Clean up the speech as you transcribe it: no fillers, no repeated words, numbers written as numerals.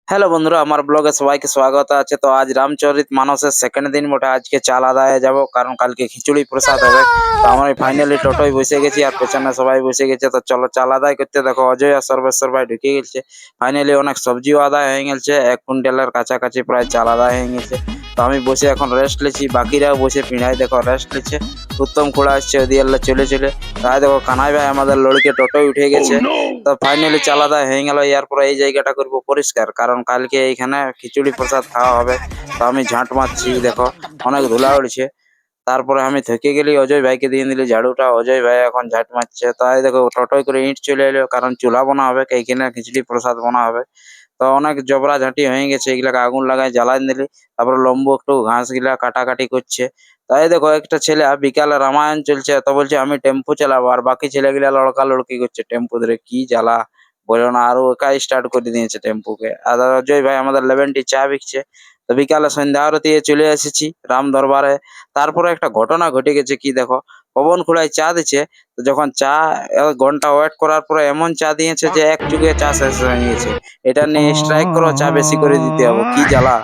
Hello বন্ধুরা, আমার ব্লগে সবাইকে স্বাগত আছে। তো আজ রামচরিত মানসের সেকেন্ড দিন বটে। আজকে চাল আদায়ে যাব, কারণ কালকে খিচুড়ি প্রসাদ হবে। তো আমরা ফাইনালি টোটোয় বসে গেছি, আর পেছনে সবাই বসে গেছে। তো চলো চাল আদায় করতে। দেখো অজয় আর সর্বেশ্বর ভাই ঢুকে গেছে। ফাইনালি অনেক সবজিও আদায় হয়ে গেছে, 1 কুইন্টালের কাছাকাছি প্রায় চাল আদায় হয়ে গেছে। তো আমি বসে এখন রেস্ট লেছি, বাকিরাও বসে পিঁড়ায় দেখো রেস্ট লিচ্ছে। উত্তম খুড়া আসছে ওদিয়াল্লা চলে চলে। তাই দেখো কানাই ভাই আমাদের লড়কে টোটোয় উঠে গেছে। তো ফাইনালি চাল আদায় হয়ে গেল। এরপরে এই জায়গাটা করবো পরিষ্কার, কারণ কালকে এইখানে খিচুড়ি প্রসাদ খাওয়া হবে। তো আমি ঝাঁট মারছি, দেখো অনেক ধুলা উড়ছে। তারপরে আমি থেকে গেলি, অজয় ভাইকে দিয়ে দিলি ঝাড়ুটা। অজয় ভাই এখন ঝাঁট মারছে। তাই দেখো টোটোয় করে ইঁট চলে এলো, কারণ চুলা বানা হবে, এইখানে খিচুড়ি প্রসাদ বানা হবে। তো অনেক জবরা ঝাঁটি হয়ে গেছে, এগুলাকে আগুন লাগাই জ্বালাই দিলি। তারপরে লম্বু একটু ঘাস গিলা কাটাকাটি করছে। তাই দেখো একটা ছেলে বিকালে রামায়ণ চলছে, তো বলছে আমি টেম্পু চালাবো, আর বাকি ছেলেগুলা লড়কা লড়কি করছে টেম্পু ধরে। কি জ্বালা বলো না, আরো একাই স্টার্ট করে দিয়েছে টেম্পুকে। আর অজয় ভাই আমাদের লেভেনটি চা বিকছে। তো বিকালে সন্ধ্যা আরতি চলে এসেছি রাম দরবারে। তারপরে একটা ঘটনা ঘটে গেছে, কি দেখো, পবন খুড়ায় চা দিচ্ছে। তো যখন চা 1 ঘন্টা ওয়েট করার পরে এমন চা দিয়েছে যে এক চুকে চা শেষ হয়ে গেছে। এটা নিয়ে স্ট্রাইক করো, চা বেশি করে দিতে হবে। কি জ্বালা!